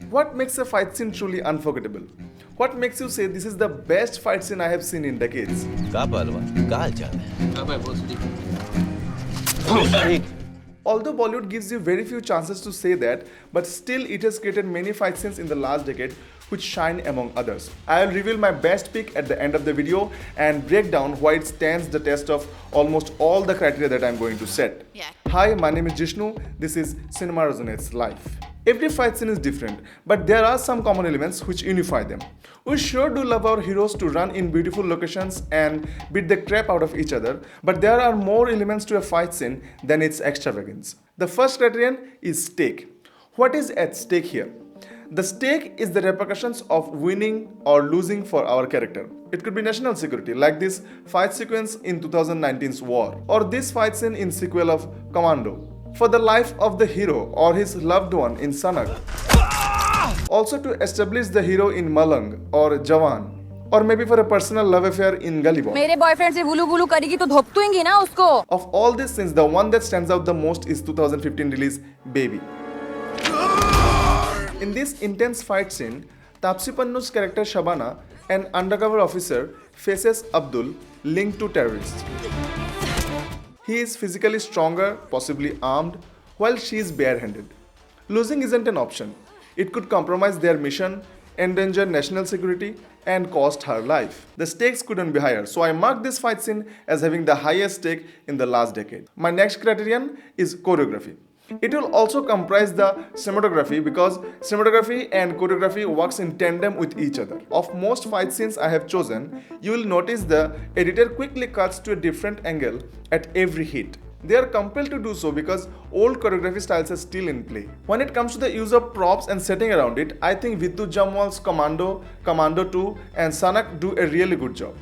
What makes a fight scene truly unforgettable? What makes you say this is the best fight scene I have seen in decades? Although Bollywood gives you very few chances to say that, but still it has created many fight scenes in the last decade which shine among others. I will reveal my best pick at the end of the video and break down why it stands the test of almost all the criteria that I am going to set. Yeah. Hi, my name is Jishnu. This is Cinema Resonates Live. Every fight scene is different, but there are some common elements which unify them. We sure do love our heroes to run in beautiful locations and beat the crap out of each other, but there are more elements to a fight scene than its extravagance. The first criterion is stake. What is at stake here? The stake is the repercussions of winning or losing for our character. It could be national security, like this fight sequence in 2019's War, or this fight scene in sequel of Commando, for the life of the hero or his loved one in Sanak. Also to establish the hero in Malang or Jawan, or maybe for a personal love affair in Gully Boy. मेरे boyfriend से बुलू बुलू करेगी तो धोपतुएंगी ना उसको. Of all these scenes, the one that stands out the most is 2015 release Baby. In this intense fight scene, Taapsee Pannu's character Shabana, an undercover officer, faces Abdul, linked to terrorists. He is physically stronger, possibly armed, while she is barehanded. Losing isn't an option. It could compromise their mission, endanger national security, and cost her life. The stakes couldn't be higher, so I mark this fight scene as having the highest stake in the last decade. My next criterion is choreography. It will also comprise the cinematography because cinematography and choreography works in tandem with each other. Of most fight scenes I have chosen, you will notice the editor quickly cuts to a different angle at every hit. They are compelled to do so because old choreography styles are still in play. When it comes to the use of props and setting around it, I think Vidyut Jamwal's Commando, Commando 2 and Sanak do a really good job.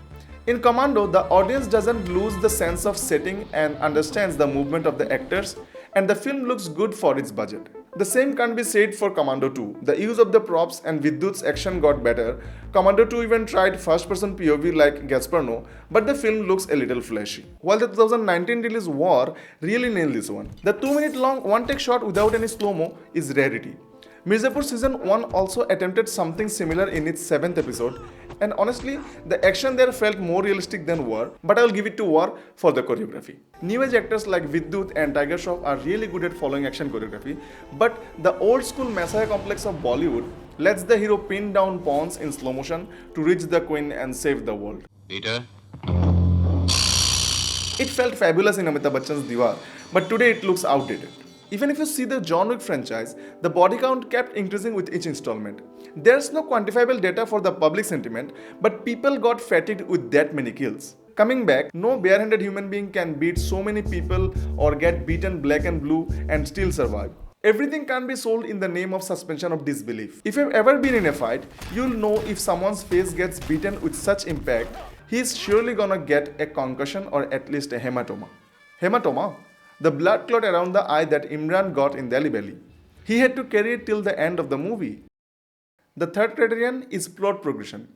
In Commando, the audience doesn't lose the sense of setting and understands the movement of the actors, and the film looks good for its budget. The same can't be said for Commando 2. The use of the props and Vidyut's action got better. Commando 2 even tried first-person POV like Gasparno, but the film looks a little flashy. While the 2019 release War really nailed this one. The 2-minute-long one-take shot without any slow-mo is rarity. Mirzapur Season 1 also attempted something similar in its 7th episode, and honestly, the action there felt more realistic than War, but I will give it to War for the choreography. New age actors like Vidyut and Tiger Shroff are really good at following action choreography, but the old school messiah complex of Bollywood lets the hero pin down pawns in slow motion to reach the queen and save the world. Peter? It felt fabulous in Amitabh Bachchan's Diwar, but today it looks outdated. Even if you see the John Wick franchise, the body count kept increasing with each installment. There's no quantifiable data for the public sentiment, but people got fatigued with that many kills. Coming back, no barehanded human being can beat so many people or get beaten black and blue and still survive. Everything can be sold in the name of suspension of disbelief. If you've ever been in a fight, you'll know if someone's face gets beaten with such impact, he's surely gonna get a concussion or at least a hematoma. Hematoma? The blood clot around the eye that Imran got in Delhi Belly. He had to carry it till the end of the movie. The third criterion is plot progression.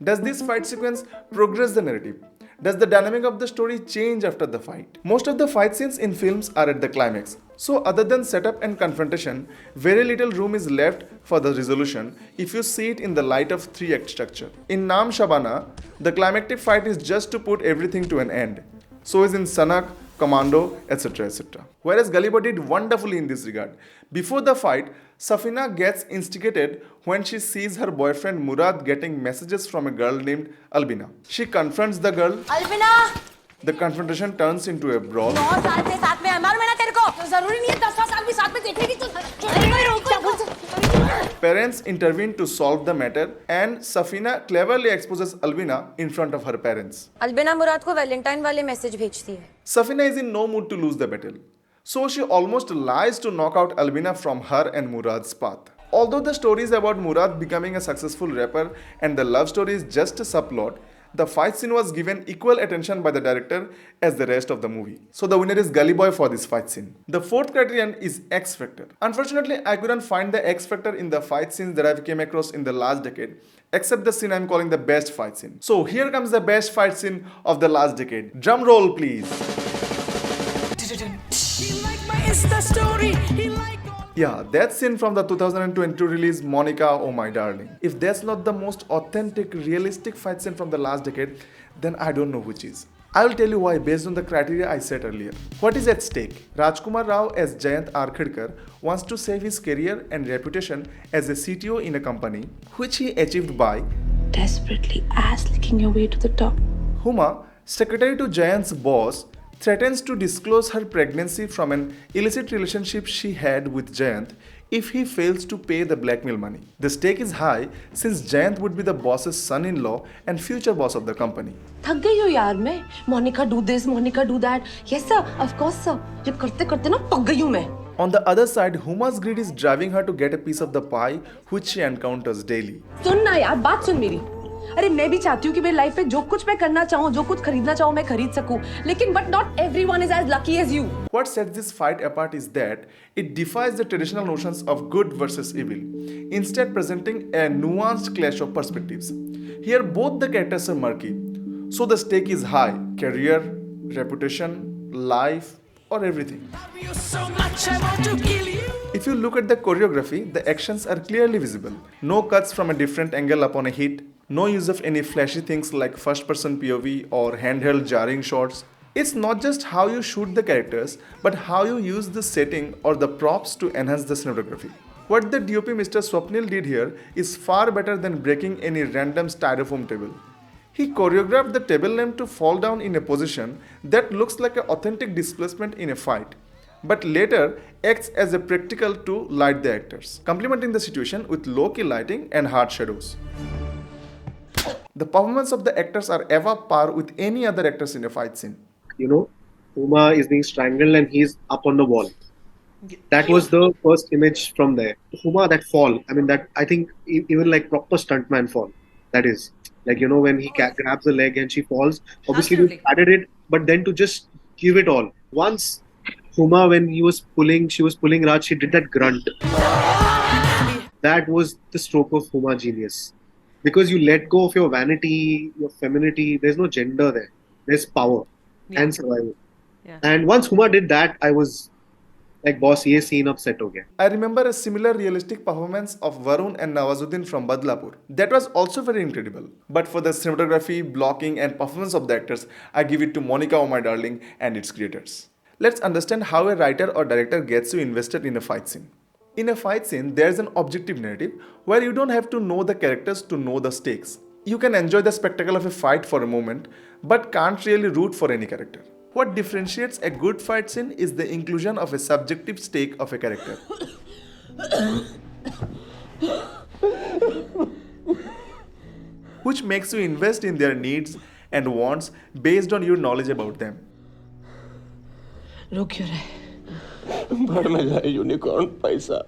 Does this fight sequence progress the narrative? Does the dynamic of the story change after the fight? Most of the fight scenes in films are at the climax. So other than setup and confrontation, very little room is left for the resolution if you see it in the light of 3-act structure. In Naam Shabana, the climactic fight is just to put everything to an end. So is in Sanak, Commando, etc. etc. Whereas Gully Boy did wonderfully in this regard. Before the fight, Safina gets instigated when she sees her boyfriend Murad getting messages from a girl named Albina. She confronts the girl. Albina! The confrontation turns into a brawl. 9 साल से साथ में है, मालूम है ना तेरे को? तो जरूरी नहीं है 10 साल भी साथ में देखेगी तो. Parents intervene to solve the matter, and Safina cleverly exposes Albina in front of her parents. Albina मुराद को वैलेंटाइन वाले मैसेज भेजती है. Safina is in no mood to lose the battle, so she almost lies to knock out Albina from her and Murad's path. Although the story is about Murad becoming a successful rapper and the love story is just a subplot, the fight scene was given equal attention by the director as the rest of the movie. So the winner is Gully Boy for this fight scene. The fourth criterion is X Factor. Unfortunately, I couldn't find the X Factor in the fight scenes that I've came across in the last decade, except the scene I'm calling the best fight scene. So here comes the best fight scene of the last decade. Drum roll, please. He liked my Insta story. He liked all Yeah, that scene from the 2022 release Monica, Oh My Darling. If that's not the most authentic, realistic fight scene from the last decade, then I don't know which is. I will tell you why based on the criteria I said earlier. What is at stake? Rajkumar Rao as Jayant Arkhidkar wants to save his career and reputation as a CTO in a company, which he achieved by Desperately ass-licking your way to the top. Huma, secretary to Jayant's boss, threatens to disclose her pregnancy from an illicit relationship she had with Jayant if he fails to pay the blackmail money. The stake is high since Jayant would be the boss's son-in-law and future boss of the company. थक गई हो यार मैं Monica do this Monica do that yes sir of course sir ये करते करते ना पक गई हूं मैं On the other side, Huma's greed is driving her to get a piece of the pie which she encounters daily. सुन ना यार बात सुन मेरी अरे मैं भी चाहती हूँ कि मेरी लाइफ में जो कुछ मैं करना चाहूँ जो कुछ खरीदना चाहूँ मैं खरीद सकूँ लेकिन but not everyone is as lucky as you What sets this fight apart is that it defies the traditional notions of good versus evil, instead presenting a nuanced clash of perspectives. Here both the characters are murky, so the stake is high: career, reputation, life, or everything. If you look at the choreography, the actions are clearly visible. No cuts from a different angle upon a hit, no use of any flashy things like first-person POV or handheld jarring shots. It's not just how you shoot the characters, but how you use the setting or the props to enhance the cinematography. What the DOP Mr. Swapnil did here is far better than breaking any random styrofoam table. He choreographed the table lamp to fall down in a position that looks like an authentic displacement in a fight, but later acts as a practical to light the actors, complementing the situation with low-key lighting and hard shadows. The performance of the actors are ever par with any other actors in a fight scene. You know, Uma is being strangled and he's up on the wall. That was the first image from there. Uma, that fall, I mean, that I think even like proper stuntman fall, that is. Like, you know, when he grabs the leg and she falls, obviously we Absolutely. added it, but then to just give it all. Once Huma, when she was pulling Raj, she did that grunt. That was the stroke of Huma genius. Because you let go of your vanity, your femininity, there's no gender there. There's power and survival. Yeah. And once Huma did that, I was like, boss, ye scene ab set ho gaya. I remember a similar realistic performance of Varun and Nawazuddin from Badlapur. That was also very incredible. But for the cinematography, blocking and performance of the actors, I give it to Monica, Oh My Darling and its creators. Let's understand how a writer or director gets you invested in a fight scene. In a fight scene, there's an objective narrative where you don't have to know the characters to know the stakes. You can enjoy the spectacle of a fight for a moment, but can't really root for any character. What differentiates a good fight scene is the inclusion of a subjective stake of a character. Which makes you invest in their needs and wants based on your knowledge about them. रुक क्यों रहे भर में जाए unicorn पैसा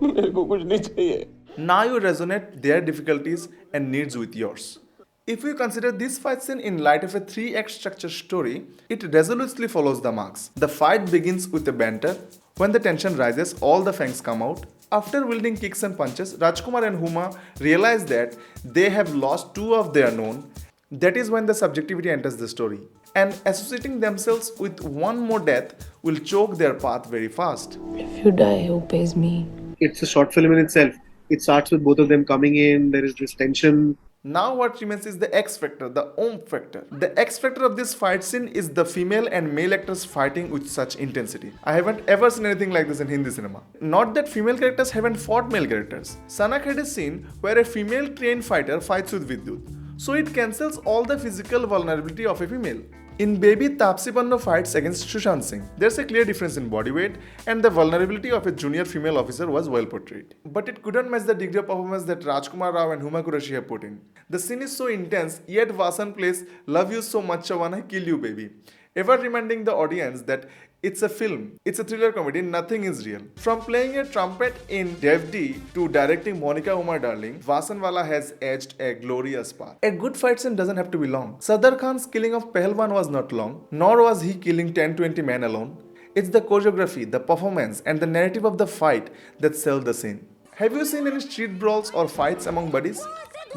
मेरे को कुछ नहीं चाहिए Now you resonate their difficulties and needs with yours. If you consider this fight scene in light of a 3-act structure story, it resolutely follows the marks. The fight begins with a banter. When the tension rises, all the fangs come out. After wielding kicks and punches, Rajkumar and Huma realize that they have lost two of their known. That is when the subjectivity enters the story. And associating themselves with one more death will choke their path very fast. If you die, who pays me? It's a short film in itself. It starts with both of them coming in, there is this tension. Now what remains is the X factor, the Om factor. The X factor of this fight scene is the female and male actors fighting with such intensity. I haven't ever seen anything like this in Hindi cinema. Not that female characters haven't fought male characters. Sanak had a scene where a female trained fighter fights with Vidyut. So it cancels all the physical vulnerability of a female. In Baby, Taapsee Pannu fights against Sushant Singh. There's a clear difference in body weight and the vulnerability of a junior female officer was well portrayed. But it couldn't match the degree of performance that Rajkumar Rao and Huma Qureshi have put in. The scene is so intense, yet Vasan plays "Love you so much, I wanna kill you, baby," ever reminding the audience that it's a film, it's a thriller comedy, nothing is real. From playing a trumpet in Dev D to directing Monica, Oh My Darling, Vasanwala has edged a glorious path. A good fight scene doesn't have to be long. Sadar Khan's killing of Pehelwan was not long, nor was he killing 10-20 men alone. It's the choreography, the performance, and the narrative of the fight that sell the scene. Have you seen any street brawls or fights among buddies?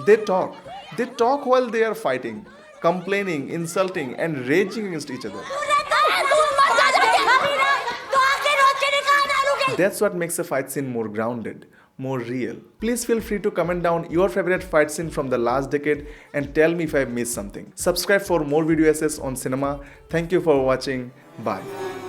They talk. They talk while they are fighting, complaining, insulting, and raging against each other. That's what makes a fight scene more grounded, more real. Please feel free to comment down your favorite fight scene from the last decade and tell me if I've missed something. Subscribe for more video essays on cinema. Thank you for watching. Bye.